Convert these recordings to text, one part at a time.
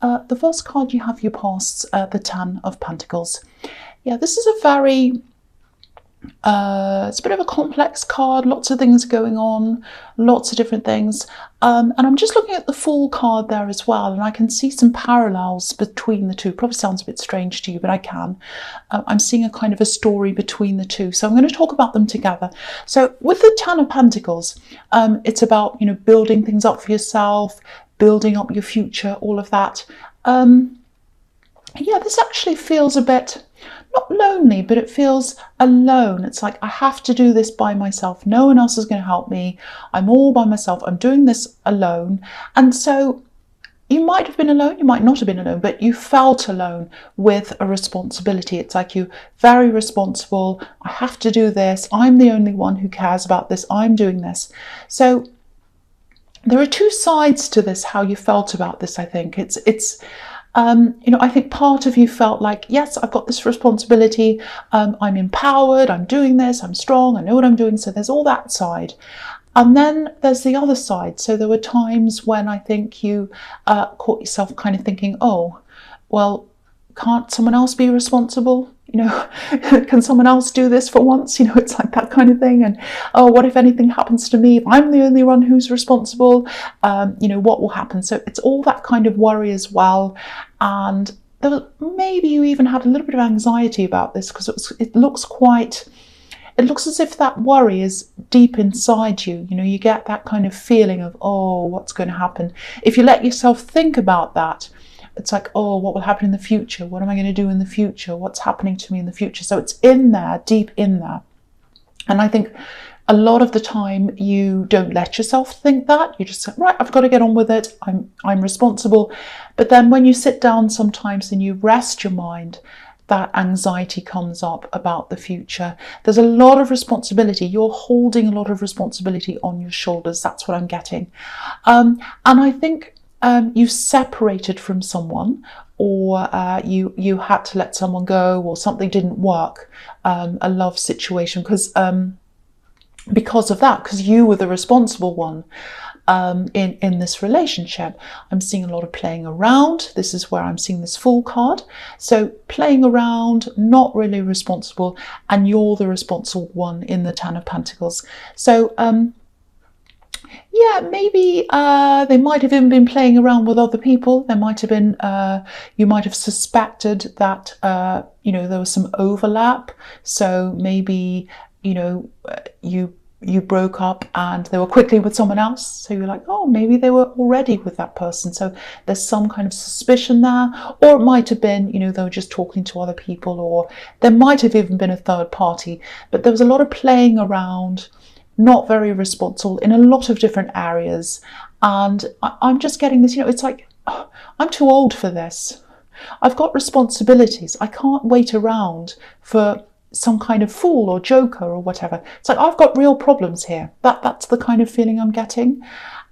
the first card you have your pasts, the Ten of Pentacles. Yeah, this is a very, it's a bit of a complex card, lots of things going on, lots of different things. And I'm just looking at the Fool card there as well, and I can see some parallels between the two. Probably sounds a bit strange to you, but I can. I'm seeing a kind of a story between the two. So I'm going to talk about them together. So with the Ten of Pentacles, it's about, you know, building things up for yourself, building up your future, all of that. Yeah, this actually feels a bit, not lonely, but it feels alone. It's like, I have to do this by myself. No one else is going to help me. I'm all by myself. I'm doing this alone. And so you might have been alone, you might not have been alone, but you felt alone with a responsibility. It's like, you're very responsible. I have to do this. I'm the only one who cares about this. I'm doing this. So there are two sides to this, how you felt about this, I think. You know, I think part of you felt like, yes, I've got this responsibility, I'm empowered, I'm doing this, I'm strong, I know what I'm doing. So there's all that side. And then there's the other side. So there were times when I think you caught yourself kind of thinking, oh, well, can't someone else be responsible? You know, can someone else do this for once? You know, it's like that kind of thing. And, oh, what if anything happens to me? If I'm the only one who's responsible, you know, what will happen? So it's all that kind of worry as well. And there was, maybe you even had a little bit of anxiety about this, because it looks as if that worry is deep inside you. You know, you get that kind of feeling of, oh, what's going to happen? If you let yourself think about that, it's like, oh, what will happen in the future? What am I going to do in the future? What's happening to me in the future? So it's in there, deep in there. And I think a lot of the time you don't let yourself think that. You just say, right, I've got to get on with it. I'm responsible. But then when you sit down sometimes and you rest your mind, that anxiety comes up about the future. There's a lot of responsibility. You're holding a lot of responsibility on your shoulders. That's what I'm getting. And I think you separated from someone, or you had to let someone go, or something didn't work, a love situation, because of that, because you were the responsible one in this relationship. I'm seeing a lot of playing around. This is where I'm seeing this Fool card. So playing around, not really responsible, and you're the responsible one in the Ten of Pentacles. So yeah, maybe they might have even been playing around with other people. There might have been, you might have suspected that, you know, there was some overlap. So maybe, you know, you broke up and they were quickly with someone else. So you're like, oh, maybe they were already with that person. So there's some kind of suspicion there. Or it might have been, you know, they were just talking to other people, or there might have even been a third party. But there was a lot of playing around, not very responsible in a lot of different areas. And I'm just getting this, you know, it's like, oh, I'm too old for this. I've got responsibilities. I can't wait around for some kind of fool or joker or whatever. It's like, I've got real problems here. That's the kind of feeling I'm getting.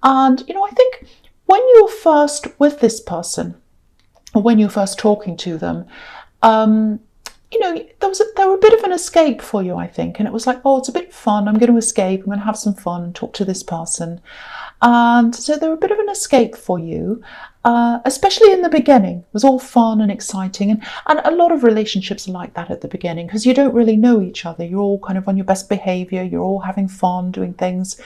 And, you know, I think when you're first with this person, or when you're first talking to them, you know, there were a bit of an escape for you, I think. And it was like, oh, it's a bit fun. I'm going to escape. I'm going to have some fun and talk to this person. And so there were a bit of an escape for you, especially in the beginning. It was all fun and exciting. And a lot of relationships are like that at the beginning, because you don't really know each other. You're all kind of on your best behavior. You're all having fun, doing things.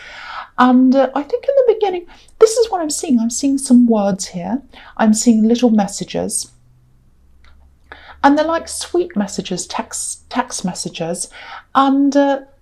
And I think in the beginning, this is what I'm seeing. I'm seeing some words here. I'm seeing little messages. And they're like sweet messages, text messages. And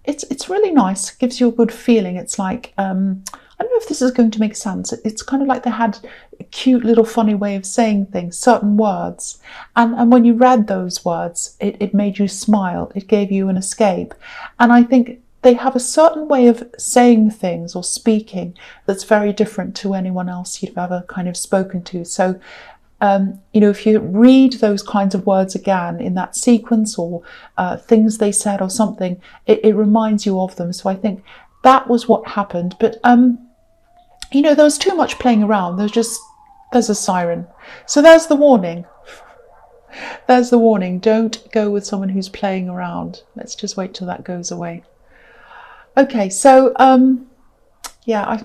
it's really nice. It gives you a good feeling. It's like, I don't know if this is going to make sense. It's kind of like they had a cute little funny way of saying things, certain words. And when you read those words, it made you smile. It gave you an escape. And I think they have a certain way of saying things or speaking that's very different to anyone else you've ever kind of spoken to. So, you know, if you read those kinds of words again in that sequence, or things they said or something, it reminds you of them. So I think that was what happened. But, you know, there was too much playing around. There's a siren. So there's the warning. There's the warning. Don't go with someone who's playing around. Let's just wait till that goes away. Okay, so, yeah,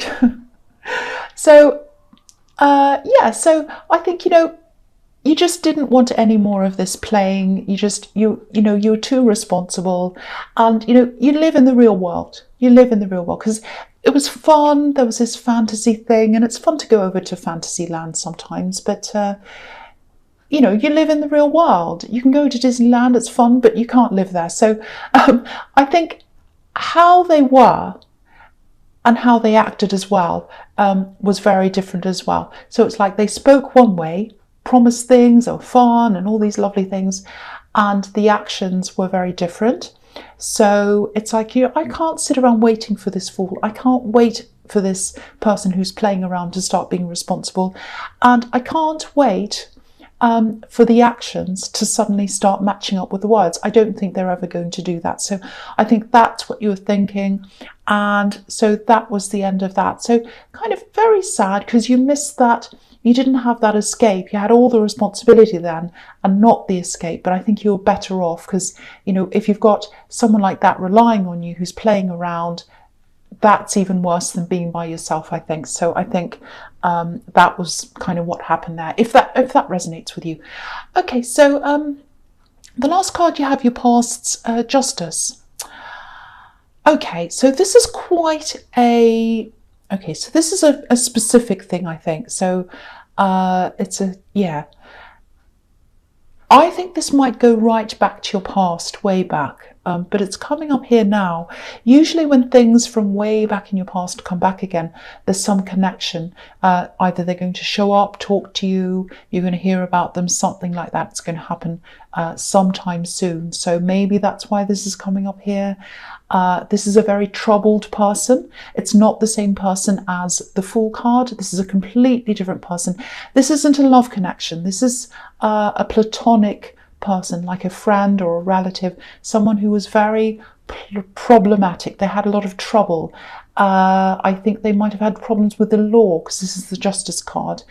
so I think, you know, you just didn't want any more of this playing. You were too responsible, and you live in the real world. You live in the real world because it was fun. There was this fantasy thing, and it's fun to go over to fantasy land sometimes, but you live in the real world. You can go to Disneyland, it's fun, but you can't live there. So I think how they were and how they acted as well was very different as well. So it's like they spoke one way, promised things or fun and all these lovely things, and the actions were very different. So it's like, I can't sit around waiting for this fool. I can't wait for this person who's playing around to start being responsible, and I can't wait for the actions to suddenly start matching up with the words. I don't think they're ever going to do that. So I think that's what you were thinking. And so that was the end of that. So kind of very sad, because you missed that. You didn't have that escape. You had all the responsibility then and not the escape. But I think you're better off, because, if you've got someone like that relying on you who's playing around, that's even worse than being by yourself, I think. So I think that was kind of what happened there, if that resonates with you. Okay, so the last card you have, your past's Justice. Okay, so this is quite a... Okay, so this is a specific thing, I think. So it's a... Yeah. I think this might go right back to your past, way back. But it's coming up here now. Usually when things from way back in your past come back again, there's some connection. Either they're going to show up, talk to you, you're going to hear about them, something like that. It's going to happen sometime soon. So maybe that's why this is coming up here. This is a very troubled person. It's not the same person as the Fool card. This is a completely different person. This isn't a love connection. This is a platonic person, like a friend or a relative, someone who was very problematic. They had a lot of trouble. I think they might have had problems with the law, because this is the Justice card.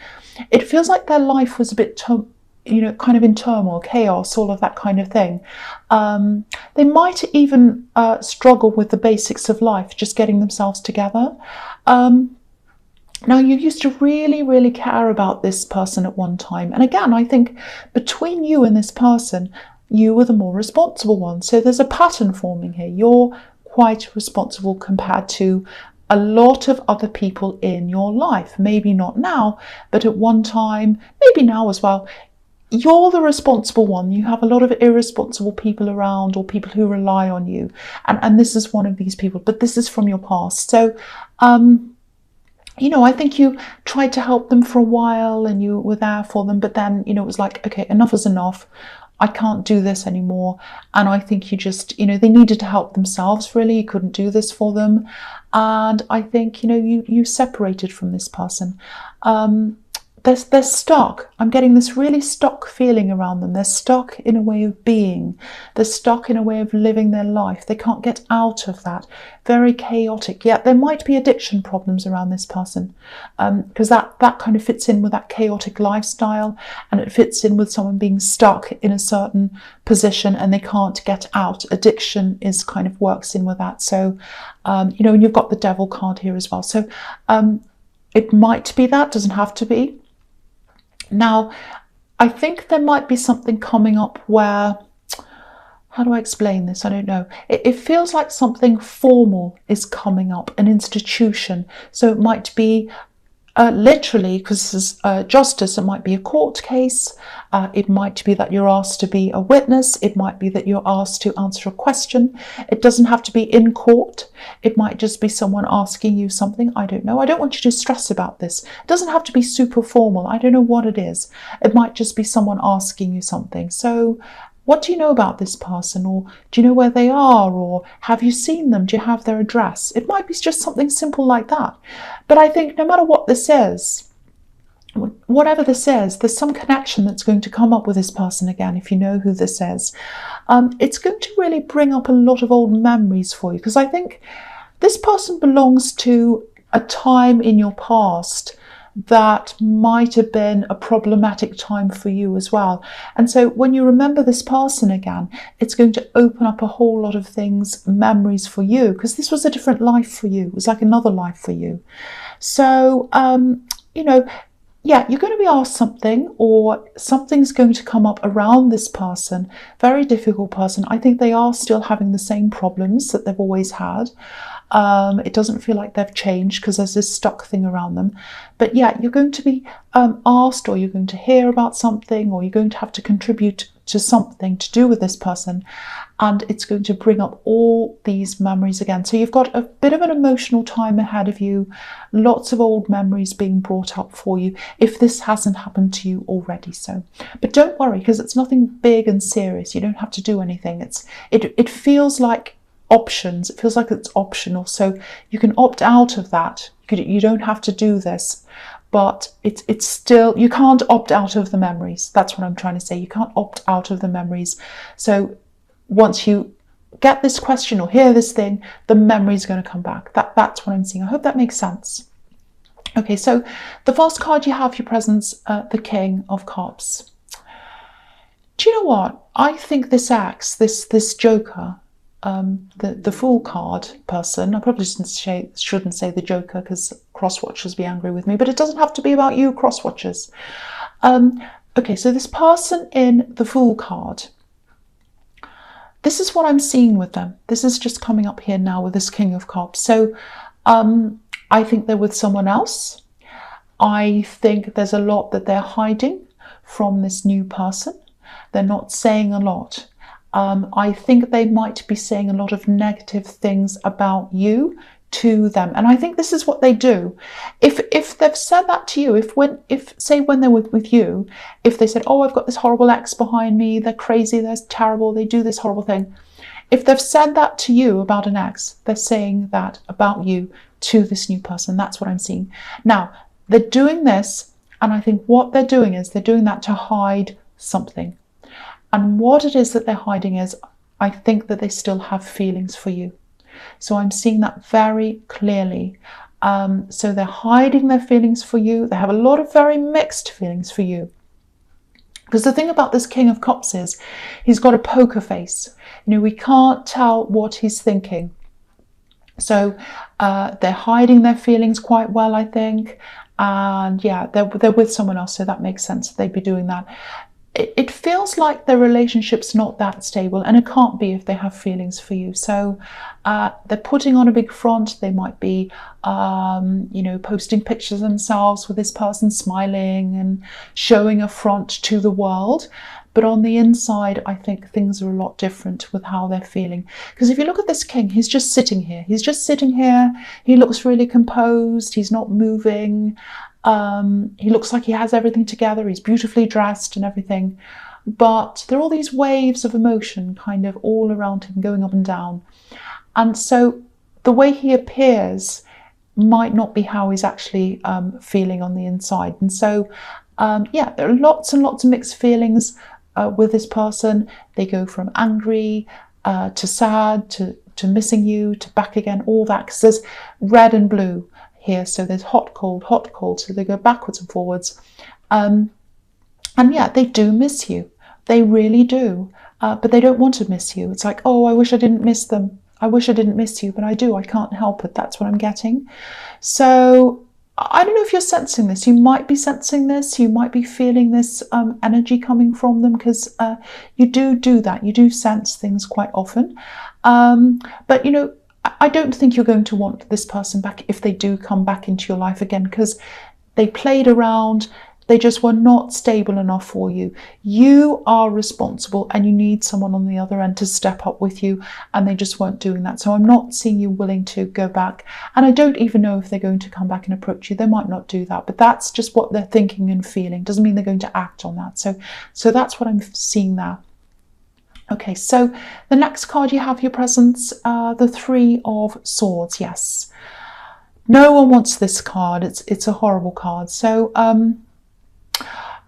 It feels like their life was a bit kind of in turmoil, chaos, all of that kind of thing. They might even struggle with the basics of life, just getting themselves together. Now, you used to really, really care about this person at one time. And again, I think between you and this person, you were the more responsible one. So there's a pattern forming here. You're quite responsible compared to a lot of other people in your life. Maybe not now, but at one time, maybe now as well. You're the responsible one. You have a lot of irresponsible people around, or people who rely on you. And this is one of these people, but this is from your past. So, I think you tried to help them for a while and you were there for them, but then, it was like, okay, enough is enough. I can't do this anymore. And I think you just, they needed to help themselves, really. You couldn't do this for them. And I think, you separated from this person. They're stuck. I'm getting this really stuck feeling around them. They're stuck in a way of being. They're stuck in a way of living their life. They can't get out of that. Very chaotic. Yeah, there might be addiction problems around this person, because that kind of fits in with that chaotic lifestyle, and it fits in with someone being stuck in a certain position and they can't get out. Addiction is kind of works in with that. So, and you've got the Devil card here as well. So it might be that, doesn't have to be. Now, I think there might be something coming up where, how do I explain this? I don't know. It feels like something formal is coming up, an institution. So it might be literally, because this is justice, it might be a court case. It might be that you're asked to be a witness. It might be that you're asked to answer a question. It doesn't have to be in court. It might just be someone asking you something. I don't know. I don't want you to stress about this. It doesn't have to be super formal. I don't know what it is. It might just be someone asking you something. So what do you know about this person? Or do you know where they are? Or have you seen them? Do you have their address? It might be just something simple like that. But I think no matter what this is, whatever this is, there's some connection that's going to come up with this person again, if you know who this is. It's going to really bring up a lot of old memories for you, because I think this person belongs to a time in your past that might have been a problematic time for you as well. And so when you remember this person again, it's going to open up a whole lot of things, memories for you, because this was a different life for you. It was like another life for you. So, yeah, you're going to be asked something, or something's going to come up around this person. Very difficult person. I think they are still having the same problems that they've always had. It doesn't feel like they've changed because there's this stuck thing around them. But yeah, you're going to be asked, or you're going to hear about something, or you're going to have to contribute to something to do with this person, and it's going to bring up all these memories again. So you've got a bit of an emotional time ahead of you, lots of old memories being brought up for you, if this hasn't happened to you already. So, but don't worry, because it's nothing big and serious. You don't have to do anything. It feels like options. It feels like it's optional, so you can opt out of that. You don't have to do this, but it's still, you can't opt out of the memories. That's what I'm trying to say. You can't opt out of the memories. So once you get this question or hear this thing, the memory is going to come back. That's what I'm seeing. I hope that makes sense. Okay, so the first card you have, your presence, the King of Cups. Do you know what? I think this ex, this Joker, the Fool card person, I probably shouldn't say the Joker, because cross-watchers be angry with me, but it doesn't have to be about you, cross-watchers. Okay, so this person in the Fool card, this is what I'm seeing with them. This is just coming up here now with this King of Cups. So I think they're with someone else. I think there's a lot that they're hiding from this new person. They're not saying a lot. I think they might be saying a lot of negative things about you to them, and I think this is what they do. If they've said that to you, if say when they're with you, if they said, oh, I've got this horrible ex behind me, they're crazy, they're terrible, they do this horrible thing. If they've said that to you about an ex, they're saying that about you to this new person. That's what I'm seeing. Now, they're doing this, and I think what they're doing is they're doing that to hide something. And what it is that they're hiding is, I think that they still have feelings for you. So I'm seeing that very clearly. So they're hiding their feelings for you. They have a lot of very mixed feelings for you. Because the thing about this King of Cups is, he's got a poker face. You know, we can't tell what he's thinking. So they're hiding their feelings quite well, I think. And yeah, they're with someone else, so that makes sense. They'd be doing that. It feels like their relationship's not that stable, and it can't be if they have feelings for you. So they're putting on a big front. They might be, you know, posting pictures of themselves with this person smiling and showing a front to the world. But on the inside, I think things are a lot different with how they're feeling. Because if you look at this king, he's just sitting here. He's just sitting here. He looks really composed. He's not moving. He looks like he has everything together. He's beautifully dressed and everything. But there are all these waves of emotion kind of all around him, going up and down. And so the way he appears might not be how he's actually feeling on the inside. And so, yeah, there are lots and lots of mixed feelings with this person. They go from angry to sad to missing you to back again, all that, because there's red and blue here. So there's hot, cold, so they go backwards and forwards. And yeah, they do miss you. They really do. But they don't want to miss you. It's like, oh, I wish I didn't miss them. I wish I didn't miss you, but I do. I can't help it. That's what I'm getting. So I don't know if you're sensing this. You might be sensing this. You might be feeling this energy coming from them, because you do that. You do sense things quite often. But, you know, I don't think you're going to want this person back if they do come back into your life again, because they played around. They just were not stable enough for you. You are responsible, and you need someone on the other end to step up with you, and they just weren't doing that. So I'm not seeing you willing to go back. And I don't even know if they're going to come back and approach you. They might not do that, but that's just what they're thinking and feeling. Doesn't mean they're going to act on that. So that's what I'm seeing there. Okay, so the next card you have, your presence, the Three of Swords. Yes. No one wants this card. It's a horrible card. So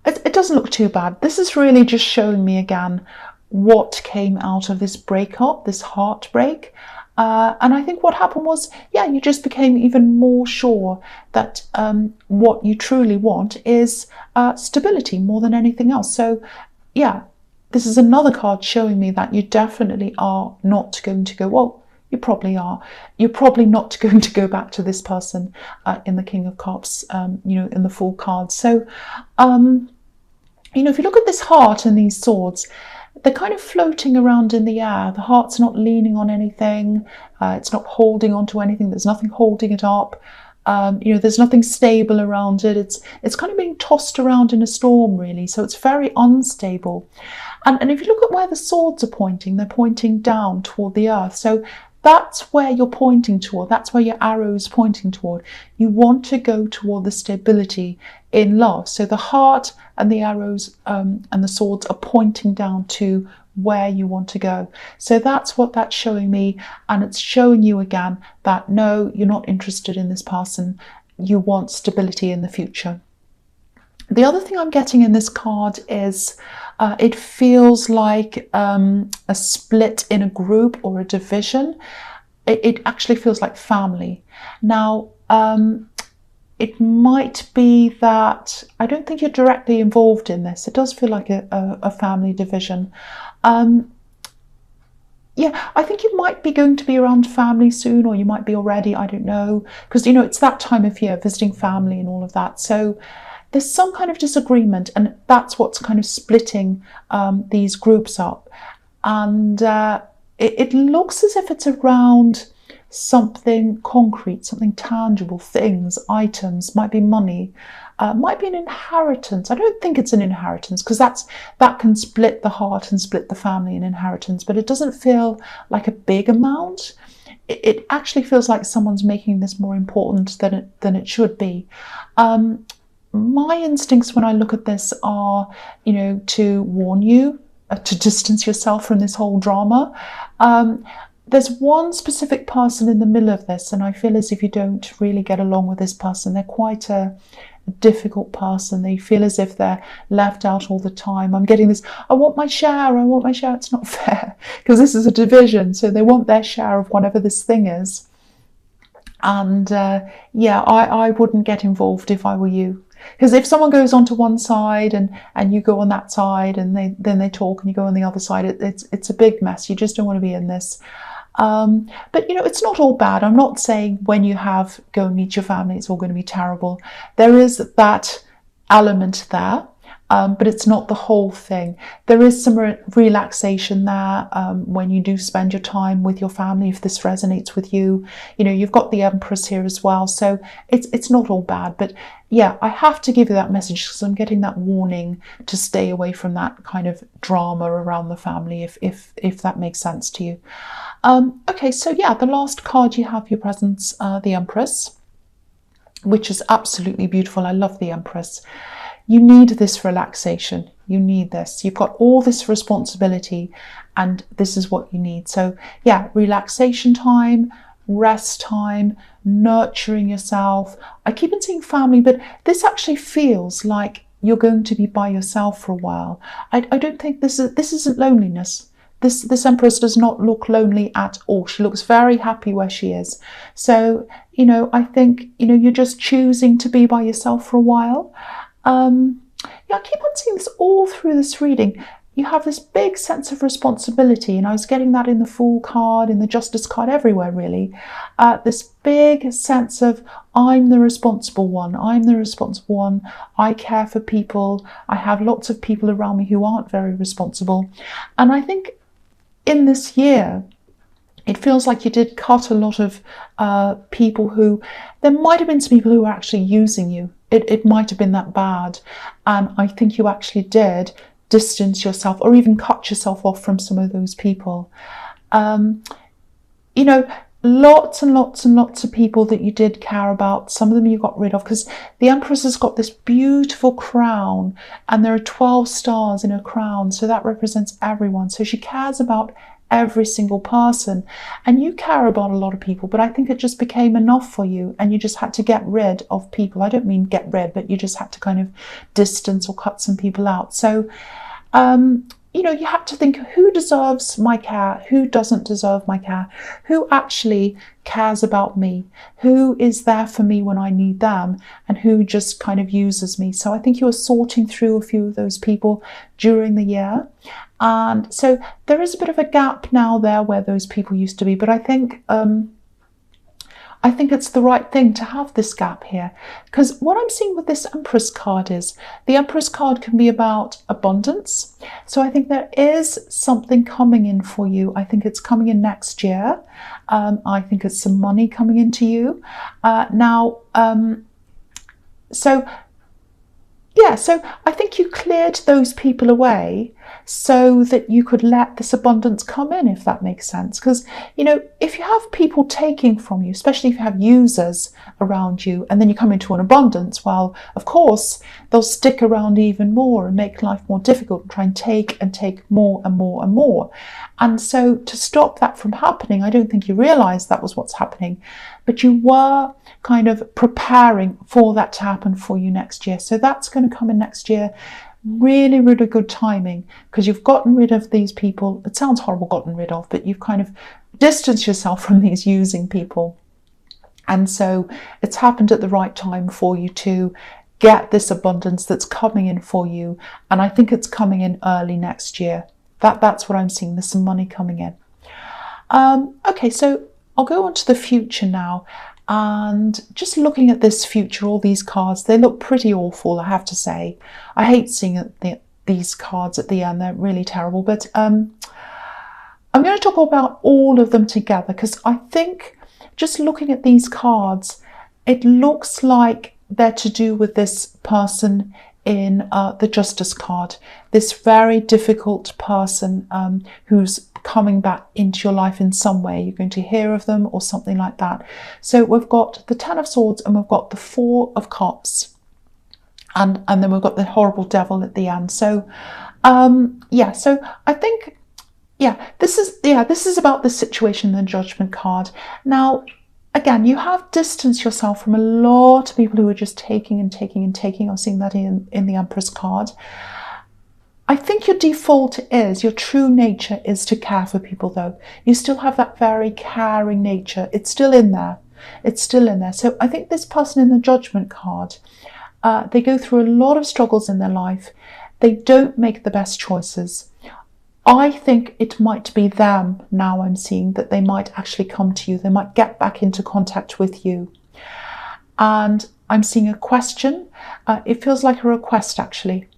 it doesn't look too bad. This is really just showing me again what came out of this breakup, this heartbreak. And I think what happened was, yeah, you just became even more sure that what you truly want is stability more than anything else. So yeah, this is another card showing me that you definitely are not going to go, well, You probably are. You're probably not going to go back to this person in the King of Cups, in the Fool card. So, if you look at this heart and these swords, they're kind of floating around in the air. The heart's not leaning on anything. It's not holding on to anything. There's nothing holding it up. There's nothing stable around it. It's kind of being tossed around in a storm, really. So it's very unstable. And if you look at where the swords are pointing, they're pointing down toward the earth. So that's where you're pointing toward. That's where your arrow is pointing toward. You want to go toward the stability in love. So the heart and the arrows and the swords are pointing down to where you want to go. So that's what that's showing me, and it's showing you again that no, you're not interested in this person. You want stability in the future. The other thing I'm getting in this card is it feels like a split in a group or a division. It actually feels like family. Now, it might be that I don't think you're directly involved in this. It does feel like a family division. Yeah, I think you might be going to be around family soon, or you might be already, I don't know, because, it's that time of year, visiting family and all of that. So there's some kind of disagreement, and that's what's kind of splitting these groups up. And it looks as if it's around something concrete, something tangible, things, items, might be money, might be an inheritance. I don't think it's an inheritance, because that can split the heart and split the family in inheritance, but it doesn't feel like a big amount. It actually feels like someone's making this more important than it should be. My instincts when I look at this are, to warn you, to distance yourself from this whole drama. There's one specific person in the middle of this, and I feel as if you don't really get along with this person. They're quite a difficult person. They feel as if they're left out all the time. I'm getting this, I want my share. It's not fair, because this is a division, so they want their share of whatever this thing is. And I wouldn't get involved if I were you. Because if someone goes onto one side and you go on that side, and then they talk and you go on the other side, it's a big mess. You just don't want to be in this. But it's not all bad. I'm not saying when you go and meet your family, it's all going to be terrible. There is that element there, but it's not the whole thing. There is some relaxation there when you do spend your time with your family, if this resonates with you. You've got the Empress here as well, so it's not all bad. But yeah, I have to give you that message, because I'm getting that warning to stay away from that kind of drama around the family, if that makes sense to you. Okay, so yeah, the last card you have, your presence, the Empress, which is absolutely beautiful. I love the Empress. You need this relaxation. You need this. You've got all this responsibility, and this is what you need. So yeah, relaxation time, rest time, nurturing yourself. I keep on seeing family, but this actually feels like you're going to be by yourself for a while. I don't think this isn't loneliness. This Empress does not look lonely at all. She looks very happy where she is. So, I think, you're just choosing to be by yourself for a while. I keep on seeing this all through this reading. You have this big sense of responsibility, and I was getting that in the Fool card, in the Justice card, everywhere really. This big sense of, I'm the responsible one. I care for people. I have lots of people around me who aren't very responsible. And I think in this year, it feels like you did cut a lot of people who, there might have been some people who were actually using you. It might have been that bad. And I think you actually did distance yourself, or even cut yourself off from some of those people. Lots and lots and lots of people that you did care about, some of them you got rid of, because the Empress has got this beautiful crown, and there are 12 stars in her crown, so that represents everyone. So she cares about every single person, and you care about a lot of people, but I think it just became enough for you, and you just had to get rid of people. I don't mean get rid, but you just had to kind of distance or cut some people out. So you know, you have to think, who deserves my care? Who doesn't deserve my care? Who actually cares about me? Who is there for me when I need them? And who just kind of uses me? So I think you're sorting through a few of those people during the year. And so there is a bit of a gap now there where those people used to be. But I think it's the right thing to have this gap here, because what I'm seeing with this Empress card is the Empress card can be about abundance. So I think there is something coming in for you. I think it's coming in next year. I think it's some money coming into you. So I think you cleared those people away so that you could let this abundance come in, if that makes sense. Because, you know, if you have people taking from you, especially if you have users around you, and then you come into an abundance, well, of course, they'll stick around even more and make life more difficult and try and take more and more and more. And so to stop that from happening, I don't think you realised that was what's happening, but you were kind of preparing for that to happen for you next year. So that's going to come in next year. Really, really good timing, because you've gotten rid of these people. It sounds horrible, gotten rid of, but you've kind of distanced yourself from these using people. And so it's happened at the right time for you to get this abundance that's coming in for you. And I think it's coming in early next year. That's what I'm seeing. There's some money coming in. Okay, so I'll go on to the future now. And just looking at this future, all these cards, they look pretty awful, I have to say. I hate seeing these cards at the end. They're really terrible. But I'm going to talk about all of them together, because I think just looking at these cards, it looks like they're to do with this person in the Justice card. This very difficult person who's coming back into your life in some way. You're going to hear of them or something like that. So we've got the Ten of Swords and we've got the Four of Cups, and then we've got the horrible Devil at the end. So so I think this is about the situation in the Judgment card. Now again, you have distanced yourself from a lot of people who are just taking and taking and taking. I'm seeing that in the Empress card. I think your default is, your true nature is to care for people though. You still have that very caring nature. It's still in there. It's still in there. So I think this person in the Judgment card, they go through a lot of struggles in their life. They don't make the best choices. I think it might be them now. I'm seeing that they might actually come to you. They might get back into contact with you. And I'm seeing a question. It feels like a request actually.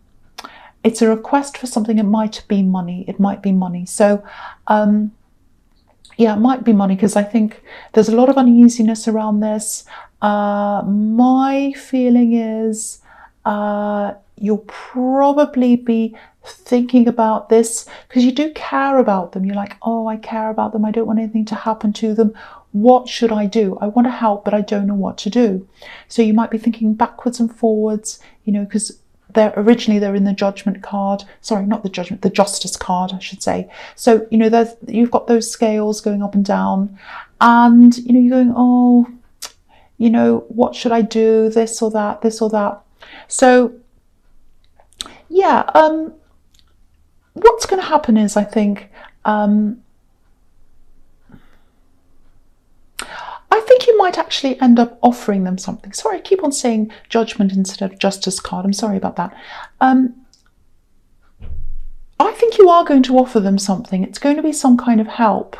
It's a request for something. It might be money. It might be money. So, it might be money, because I think there's a lot of uneasiness around this. My feeling is you'll probably be thinking about this because you do care about them. You're like, oh, I care about them. I don't want anything to happen to them. What should I do? I want to help, but I don't know what to do. So you might be thinking backwards and forwards, you know, because they're in the Judgment card. Sorry, not the Judgment, the Justice card, I should say. So, you know, you've got those scales going up and down, and, you know, you're going, oh, you know, what should I do? This or that, this or that. So, what's going to happen is, I think, you might actually end up offering them something. Sorry, I keep on saying Judgment instead of Justice card. I'm sorry about that. I think you are going to offer them something. It's going to be some kind of help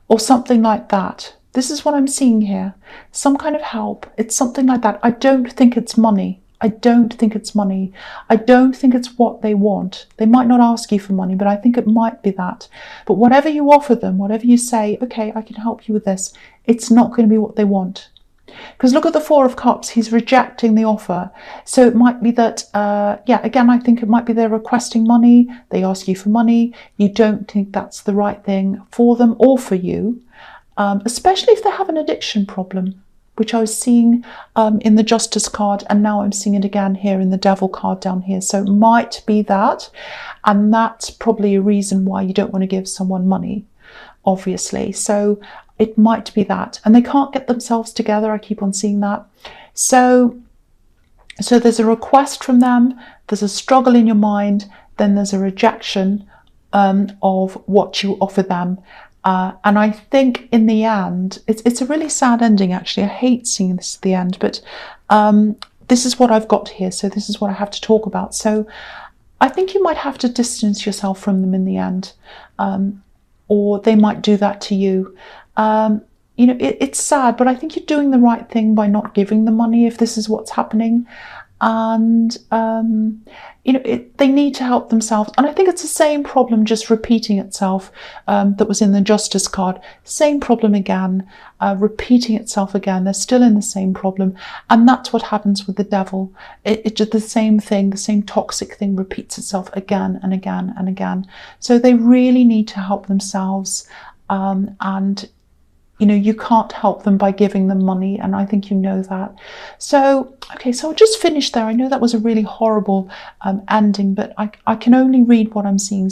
or something like that. This is what I'm seeing here. Some kind of help. It's something like that. I don't think it's money. I don't think it's money. I don't think it's what they want. They might not ask you for money, but I think it might be that. But whatever you offer them, whatever you say, okay, I can help you with this, it's not going to be what they want. Because look at the Four of Cups. He's rejecting the offer. So it might be that, again, I think it might be they're requesting money. They ask you for money. You don't think that's the right thing for them or for you, especially if they have an addiction problem, which I was seeing in the Justice card, and now I'm seeing it again here in the Devil card down here. So it might be that, and that's probably a reason why you don't want to give someone money, obviously. So it might be that, and they can't get themselves together. I keep on seeing that. So So there's a request from them, there's a struggle in your mind, then there's a rejection of what you offer them. And I think in the end, it's a really sad ending, actually. I hate seeing this at the end, but this is what I've got here. So this is what I have to talk about. So I think you might have to distance yourself from them in the end, or they might do that to you. You know, it's sad, but I think you're doing the right thing by not giving the money if this is what's happening. And, you know, they need to help themselves. And I think it's the same problem just repeating itself that was in the Justice card. Same problem again, repeating itself again. They're still in the same problem. And that's what happens with the devil. It's just the same thing, the same toxic thing repeats itself again and again and again. So they really need to help themselves. And you know, you can't help them by giving them money, and I think you know that. So, okay, so I'll just finish there. I know that was a really horrible ending, but I can only read what I'm seeing.